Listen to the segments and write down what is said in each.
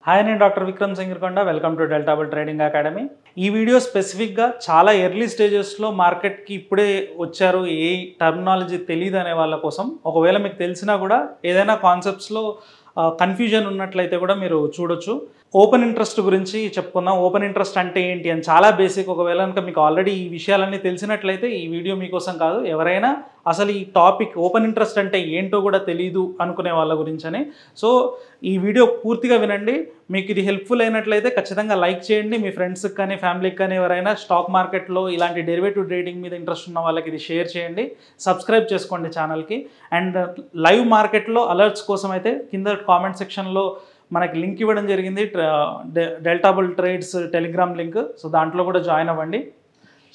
Hi, నేను doctor Vikram Singarkonda. Welcome to Deltabull trading academy. ఈ video స్పెసిఫిక్గా చాలా ఎర్లీ స్టేజెస్లో మార్కెట్కి ఇప్పుడే వచ్చారు, ఏ టర్మినాలజీ తెలియదు అనే వాళ్ళ కోసం. ఒకవేళ మీకు తెలిసినా కూడా ఏదైనా కాన్సెప్ట్స్లో కన్ఫ్యూజన్ ఉన్నట్లయితే కూడా మీరు చూడొచ్చు. ఓపెన్ ఇంట్రెస్ట్ గురించి చెప్పుకుందాం. ఓపెన్ ఇంట్రెస్ట్ అంటే ఏంటి అని చాలా బేసిక్. ఒకవేళ కనుక మీకు ఆల్రెడీ ఈ విషయాలన్నీ తెలిసినట్లయితే ఈ వీడియో మీకోసం కాదు. ఎవరైనా అసలు ఈ టాపిక్ ఓపెన్ ఇంట్రెస్ట్ అంటే ఏంటో కూడా తెలియదు అనుకునే వాళ్ళ గురించని. సో ఈ వీడియో పూర్తిగా వినండి. మీకు ఇది హెల్ప్ఫుల్ అయినట్లయితే ఖచ్చితంగా లైక్ చేయండి. మీ ఫ్రెండ్స్కి కానీ ఫ్యామిలీకి కానీ ఎవరైనా స్టాక్ మార్కెట్లో ఇలాంటి డెరివేటివ్ ట్రేడింగ్ మీద ఇంట్రెస్ట్ ఉన్న వాళ్ళకి ఇది షేర్ చేయండి. సబ్స్క్రైబ్ చేసుకోండి ఛానల్కి. అండ్ లైవ్ మార్కెట్లో అలర్ట్స్ కోసం అయితే కింద కామెంట్ సెక్షన్లో మనకి లింక్ ఇవ్వడం జరిగింది, Delta Bull trades Telegram link. So దాంట్లో కూడా జాయిన్ అవ్వండి.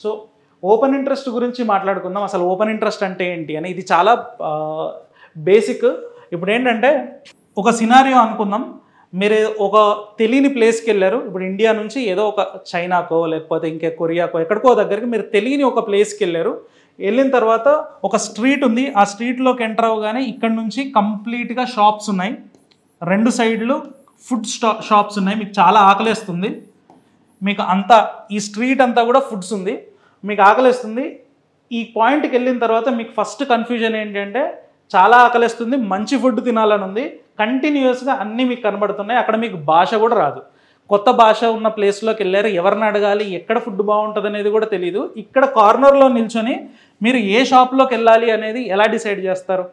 సో ఓపెన్ ఇంట్రెస్ట్ గురించి మాట్లాడుకుందాం. అసలు ఓపెన్ ఇంట్రెస్ట్ అంటే ఏంటి అని. ఇది చాలా బేసిక్. ఇప్పుడు ఏంటంటే ఒక సినారియో అనుకుందాం. మీరు ఒక తెలియని ప్లేస్కి వెళ్ళారు. ఇప్పుడు ఇండియా నుంచి ఏదో ఒక చైనాకో లేకపోతే ఇంకే కొరియాకో ఎక్కడికో దగ్గరికి మీరు తెలియని ఒక ప్లేస్కి వెళ్ళారు. వెళ్ళిన తర్వాత ఒక స్ట్రీట్ ఉంది. ఆ స్ట్రీట్లోకి ఎంటర్ అవ్వగానే ఇక్కడ నుంచి కంప్లీట్గా షాప్స్ ఉన్నాయి. రెండు సైడ్లు ఫుడ్ షాప్స్ ఉన్నాయి. మీకు చాలా ఆకలేస్తుంది. మీకు అంతా ఈ స్ట్రీట్ అంతా కూడా ఫుడ్స్ ఉంది. మీకు ఆకలేస్తుంది. ఈ పాయింట్కి వెళ్ళిన తర్వాత మీకు ఫస్ట్ కన్ఫ్యూజన్ ఏంటంటే చాలా ఆకలేస్తుంది, మంచి ఫుడ్ తినాలని ఉంది. కంటిన్యూస్గా అన్నీ మీకు కనబడుతున్నాయి. అక్కడ మీకు భాష కూడా రాదు. కొత్త భాష ఉన్న ప్లేస్లోకి వెళ్ళారు. ఎవరిని అడగాలి, ఎక్కడ ఫుడ్ బాగుంటుంది అనేది కూడా తెలియదు. ఇక్కడ కార్నర్లో నిల్చొని మీరు ఏ షాప్లోకి వెళ్ళాలి అనేది ఎలా డిసైడ్ చేస్తారు?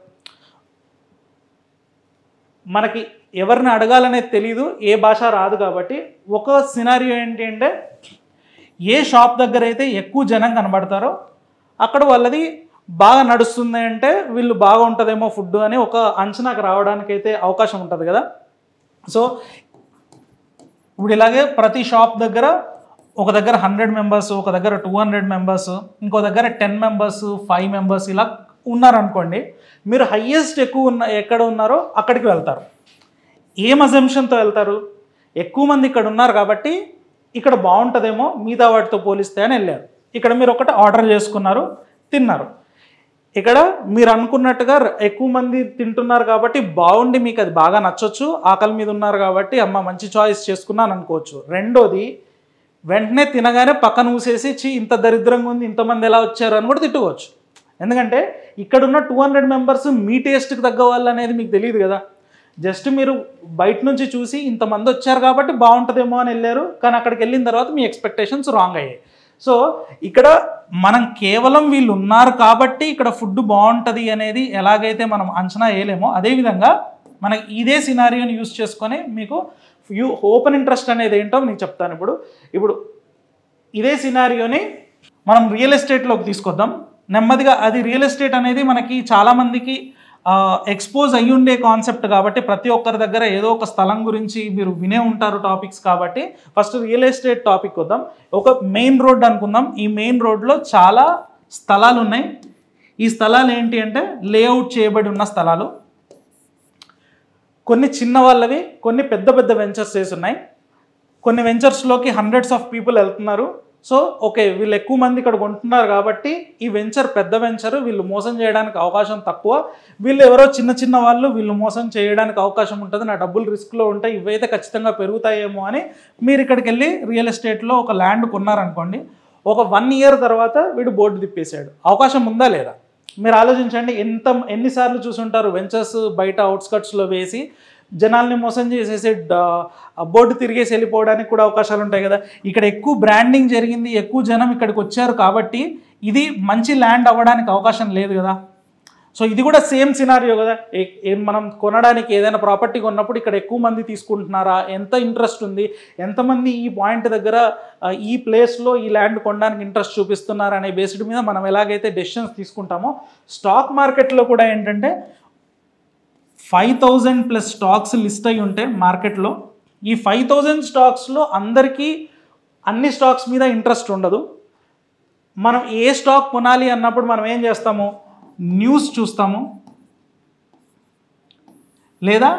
మనకి ఎవరిని అడగాలనేది తెలీదు, ఏ భాష రాదు. కాబట్టి ఒక సినారియో ఏంటి అంటే ఏ షాప్ దగ్గర అయితే ఎక్కువ జనం కనబడతారో అక్కడ వాళ్ళది బాగా నడుస్తుంది, అంటే వీళ్ళు బాగా ఉంటుందేమో ఫుడ్ అని ఒక అంచనాకు రావడానికైతే అవకాశం ఉంటుంది కదా. సో ఇప్పుడు ఇలాగే ప్రతి షాప్ దగ్గర ఒక దగ్గర 100 మెంబర్స్, ఒక దగ్గర 200 మెంబర్స్, ఇంకో దగ్గర 10 మెంబర్స్, 5 మెంబర్స్ ఇలా ఉన్నారనుకోండి. మీరు హయ్యెస్ట్ ఎక్కువ ఎక్కడ ఉన్నారో అక్కడికి వెళ్తారు. ఏం అజంప్షన్తో వెళ్తారు? ఎక్కువ మంది ఇక్కడ ఉన్నారు కాబట్టి ఇక్కడ బాగుంటుందేమో మిగతా వాటితో పోలిస్తే అని వెళ్ళారు. ఇక్కడ మీరు ఒకటి ఆర్డర్ చేసుకున్నారు, తిన్నారు. ఇక్కడ మీరు అనుకున్నట్టుగా ఎక్కువ మంది తింటున్నారు కాబట్టి బాగుండి మీకు అది బాగా నచ్చొచ్చు. ఆకలి మీద ఉన్నారు కాబట్టి అమ్మ మంచి చాయిస్ చేసుకున్నాను అనుకోవచ్చు. రెండోది, వెంటనే తినగానే పక్కన ఊసేసి ఇంత దరిద్రంగా ఉంది, ఇంతమంది ఎలా వచ్చారు అని కూడా తిట్టుకోవచ్చు. ఎందుకంటే ఇక్కడున్న 200 మెంబర్స్ మీ టేస్ట్కి తగ్గ వాళ్ళు అనేది మీకు తెలియదు కదా. జస్ట్ మీరు బయట నుంచి చూసి ఇంతమంది వచ్చారు కాబట్టి బాగుంటుందేమో అని వెళ్ళారు. కానీ అక్కడికి వెళ్ళిన తర్వాత మీ ఎక్స్పెక్టేషన్స్ రాంగ్ అయ్యాయి. సో ఇక్కడ మనం కేవలం వీళ్ళు ఉన్నారు కాబట్టి ఇక్కడ ఫుడ్ బాగుంటుంది అనేది ఎలాగైతే మనం అంచనా వేయలేమో, అదేవిధంగా మనకి ఇదే సినారియోని యూజ్ చేసుకొని మీకు ఓపెన్ ఇంట్రెస్ట్ అనేది ఏంటో నేను చెప్తాను. ఇప్పుడు ఇదే సినారియోని మనం రియల్ ఎస్టేట్లోకి తీసుకొద్దాం నెమ్మదిగా. అది రియల్ ఎస్టేట్ అనేది మనకి చాలామందికి ఎక్స్పోజ్ అయ్యి ఉండే కాన్సెప్ట్ కాబట్టి ప్రతి ఒక్కరి దగ్గర ఏదో ఒక స్థలం గురించి మీరు వినే ఉంటారు టాపిక్స్. కాబట్టి ఫస్ట్ రియల్ ఎస్టేట్ టాపిక్ వద్దాం. ఒక మెయిన్ రోడ్ అనుకుందాం. ఈ మెయిన్ రోడ్లో చాలా స్థలాలు ఉన్నాయి. ఈ స్థలాలు ఏంటి అంటే లేఅవుట్ చేయబడి ఉన్న స్థలాలు. కొన్ని చిన్న వాళ్ళవి, కొన్ని పెద్ద పెద్ద వెంచర్స్ చేసి ఉన్నాయి. కొన్ని వెంచర్స్లోకి హండ్రెడ్స్ ఆఫ్ పీపుల్ వెళ్తున్నారు. సో ఓకే, వీళ్ళు ఎక్కువ మంది ఇక్కడ కొంటున్నారు కాబట్టి ఈ వెంచర్ పెద్ద వెంచర్, వీళ్ళు మోసం చేయడానికి అవకాశం తక్కువ. వీళ్ళు ఎవరో చిన్న చిన్న వాళ్ళు, వీళ్ళు మోసం చేయడానికి అవకాశం ఉంటుంది, నా డబ్బులు రిస్క్లో ఉంటాయి, ఇవైతే ఖచ్చితంగా పెరుగుతాయేమో అని మీరు ఇక్కడికి వెళ్ళి రియల్ ఎస్టేట్లో ఒక ల్యాండ్ కొన్నారనుకోండి. ఒక 1 ఇయర్ తర్వాత వీడు బోర్డు తిప్పేశాడు. అవకాశం ఉందా లేదా? మీరు ఆలోచించండి. ఎన్నిసార్లు చూసుంటారు వెంచర్స్ బయట అవుట్స్కట్స్లో వేసి జనాల్ని మోసం చేసేసి బోర్డు తిరిగేసి వెళ్ళిపోవడానికి కూడా అవకాశాలు ఉంటాయి కదా. ఇక్కడ ఎక్కువ బ్రాండింగ్ జరిగింది, ఎక్కువ జనం ఇక్కడికి వచ్చారు కాబట్టి ఇది మంచి ల్యాండ్ అవ్వడానికి అవకాశం లేదు కదా. సో ఇది కూడా సేమ్ సినారియో కదా. మనం కొనడానికి ఏదైనా ప్రాపర్టీ కొన్నప్పుడు ఇక్కడ ఎక్కువ మంది తీసుకుంటున్నారా, ఎంత ఇంట్రెస్ట్ ఉంది, ఎంతమంది ఈ పాయింట్ దగ్గర ఈ ప్లేస్లో ఈ ల్యాండ్ కొనడానికి ఇంట్రెస్ట్ చూపిస్తున్నారు అనే బేస్డ్ మీద మనం ఎలాగైతే డెసిషన్స్ తీసుకుంటామో స్టాక్ మార్కెట్లో కూడా ఏంటంటే 5000+ స్టాక్స్ లిస్ట్ అయి ఉంటే మార్కెట్లో, ఈ 5000 స్టాక్స్లో అందరికీ అన్ని స్టాక్స్ మీద ఇంట్రెస్ట్ ఉండదు. మనం ఏ స్టాక్ కొనాలి అన్నప్పుడు మనం ఏం చేస్తాము? న్యూస్ చూస్తాము, లేదా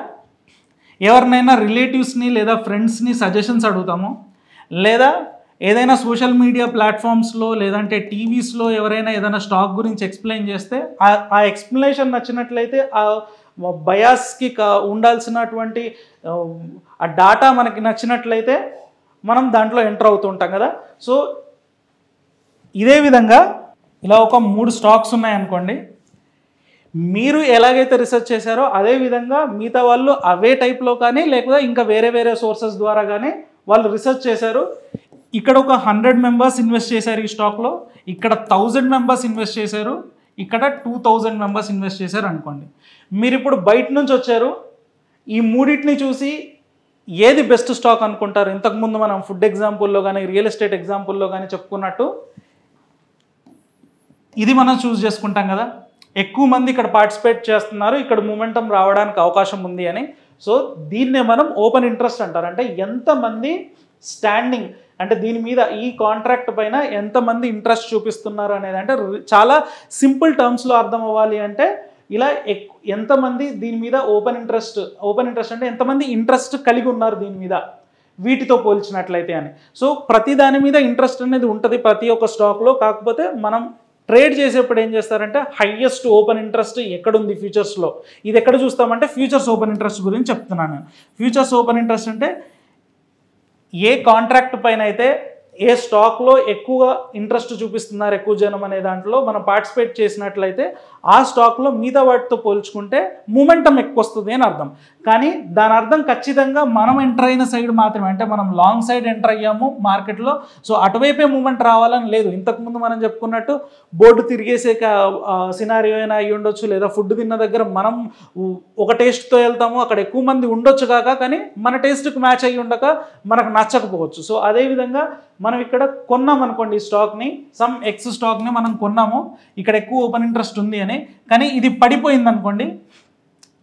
ఎవరినైనా రిలేటివ్స్ని లేదా ఫ్రెండ్స్ని సజెషన్స్ అడుగుతాము, లేదా ఏదైనా సోషల్ మీడియా ప్లాట్ఫామ్స్లో లేదంటే టీవీస్లో ఎవరైనా ఏదైనా స్టాక్ గురించి ఎక్స్ప్లెయిన్ చేస్తే ఆ ఎక్స్ప్లెనేషన్ నచ్చినట్లయితే బయాస్కి ఉండాల్సినటువంటి ఆ డాటా మనకి నచ్చినట్లయితే మనం దాంట్లో ఎంటర్ అవుతూ ఉంటాం కదా. సో ఇదే విధంగా ఇలా ఒక 3 స్టాక్స్ ఉన్నాయనుకోండి, మీరు ఎలాగైతే రీసెర్చ్ చేశారో అదే విధంగా మిగతా వాళ్ళు అవే టైప్లో కానీ లేకపోతే ఇంకా వేరే వేరే సోర్సెస్ ద్వారా కానీ వాళ్ళు రీసెర్చ్ చేశారు. ఇక్కడ ఒక 100 మెంబర్స్ ఇన్వెస్ట్ చేశారు ఈ స్టాక్లో, ఇక్కడ 1000 మెంబర్స్ ఇన్వెస్ట్ చేశారు, ఇక్కడ 2000 మెంబర్స్ ఇన్వెస్ట్ చేశారు అనుకోండి. మీరు ఇప్పుడు బయట నుంచి వచ్చారు, ఈ మూడింటిని చూసి ఏది బెస్ట్ స్టాక్ అనుకుంటారు? ఇంతకుముందు మనం ఫుడ్ ఎగ్జాంపుల్లో కానీ రియల్ ఎస్టేట్ ఎగ్జాంపుల్లో కానీ చెప్పుకున్నట్టు ఇది మనం చూస్ చేసుకుంటాం కదా. ఎక్కువ మంది ఇక్కడ పార్టిసిపేట్ చేస్తున్నారు, ఇక్కడ మూమెంటం రావడానికి అవకాశం ఉంది అని. సో దీన్నే మనం ఓపెన్ ఇంట్రెస్ట్ అంటారు. అంటే ఎంతమంది స్టాండింగ్, అంటే దీని మీద ఈ కాంట్రాక్ట్ పైన ఎంతమంది ఇంట్రెస్ట్ చూపిస్తున్నారు అనేది. అంటే చాలా సింపుల్ టర్మ్స్లో అర్థం అవ్వాలి అంటే ఇలా ఎంతమంది దీని మీద ఓపెన్ ఇంట్రెస్ట్ అంటే ఎంతమంది ఇంట్రెస్ట్ కలిగి ఉన్నారు దీని మీద వీటితో పోల్చినట్లయితే అని. సో ప్రతి దాని మీద ఇంట్రెస్ట్ అనేది ఉంటుంది ప్రతి ఒక్క స్టాక్లో. కాకపోతే మనం ట్రేడ్ చేసేప్పుడు ఏం చేస్తారంటే హైయెస్ట్ ఓపెన్ ఇంట్రెస్ట్ ఎక్కడుంది ఫ్యూచర్స్లో, ఇది ఎక్కడ చూస్తామంటే ఫ్యూచర్స్ ఓపెన్ ఇంట్రెస్ట్ గురించి చెప్తున్నాను. ఫ్యూచర్స్ ఓపెన్ ఇంట్రెస్ట్ అంటే ఏ కాంట్రాక్ట్ పైన అయితే ఏ స్టాక్లో ఎక్కువ ఇంట్రెస్ట్ చూపిస్తున్నారు ఎక్కువ జనం అనే దాంట్లో మనం పార్టిసిపేట్ చేసినట్లయితే ఆ స్టాక్లో మిగతా వాటితో పోల్చుకుంటే మూమెంటం ఎక్కువ వస్తుంది అని అర్థం. కానీ దాని అర్థం ఖచ్చితంగా మనం ఎంటర్ అయిన సైడ్ మాత్రమే, అంటే మనం లాంగ్ సైడ్ ఎంటర్ అయ్యాము మార్కెట్లో, సో అటువైపే మూమెంట్ రావాలని లేదు. ఇంతకుముందు మనం చెప్పుకున్నట్టు బోర్డు తిరిగేసే సినారియో అయినా అయ్యి ఉండొచ్చు, లేదా ఫుడ్ తిన్న దగ్గర మనం ఒక టేస్ట్తో వెళ్తాము, అక్కడ ఎక్కువ మంది ఉండొచ్చు కాక కానీ మన టేస్ట్కి మ్యాచ్ అయ్యి ఉండక మనకు నచ్చకపోవచ్చు. సో అదేవిధంగా మనం ఇక్కడ కొన్నాం అనుకోండి ఈ స్టాక్ని, సమ్ ఎక్స్ స్టాక్ని మనం కొన్నాము, ఇక్కడ ఎక్కువ ఓపెన్ ఇంట్రెస్ట్ ఉంది అని, కానీ ఇది పడిపోయింది అనుకోండి,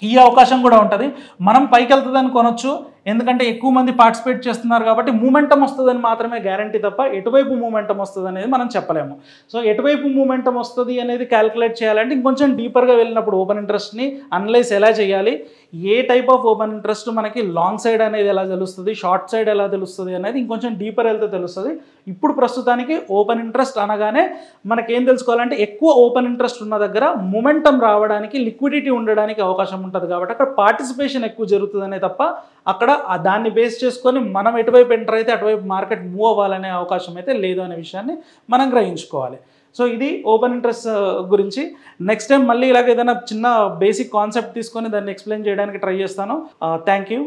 ఈ అవకాశం కూడా ఉంటుంది. మనం పైకి వెళ్తుందని కొనొచ్చు, ఎందుకంటే ఎక్కువ మంది పార్టిసిపేట్ చేస్తున్నారు కాబట్టి మూమెంటం వస్తుందని మాత్రమే గ్యారంటీ తప్ప ఎటువైపు మూమెంటం వస్తుంది అనేది మనం చెప్పలేము. సో ఎటువైపు మూమెంటం వస్తుంది అనేది క్యాలిక్యులేట్ చేయాలంటే ఇంకొంచెం డీపర్గా వెళ్ళినప్పుడు ఓపెన్ ఇంట్రెస్ట్ని అనలైజ్ ఎలా చేయాలి, ఏ టైప్ ఆఫ్ ఓపెన్ ఇంట్రెస్ట్ మనకి లాంగ్ సైడ్ అనేది ఎలా తెలుస్తుంది, షార్ట్ సైడ్ ఎలా తెలుస్తుంది అనేది ఇంకొంచెం డీపర్ వెళ్తే తెలుస్తుంది. ఇప్పుడు ప్రస్తుతానికి ఓపెన్ ఇంట్రెస్ట్ అనగానే మనకేం తెలుసుకోవాలంటే ఎక్కువ ఓపెన్ ఇంట్రెస్ట్ ఉన్న దగ్గర మూమెంటం రావడానికి, లిక్విడిటీ ఉండడానికి అవకాశం ఉంటుంది కాబట్టి అక్కడ పార్టిసిపేషన్ ఎక్కువ జరుగుతుందనే తప్ప అక్కడ దాన్ని బేస్ చేసుకొని మనం ఎటువైపు ఎంటర్ అయితే అటువైపు మార్కెట్ మూవ్ అవ్వాలనే అవకాశం అయితే లేదు అనే విషయాన్ని మనం గ్రహించుకోవాలి. సో ఇది ఓపెన్ ఇంట్రెస్ట్ గురించి. నెక్స్ట్ టైం మళ్ళీ ఇలాగ ఏదైనా చిన్న బేసిక్ కాన్సెప్ట్ తీసుకొని దాన్ని ఎక్స్ప్లెయిన్ చేయడానికి ట్రై చేస్తాను. Thank you.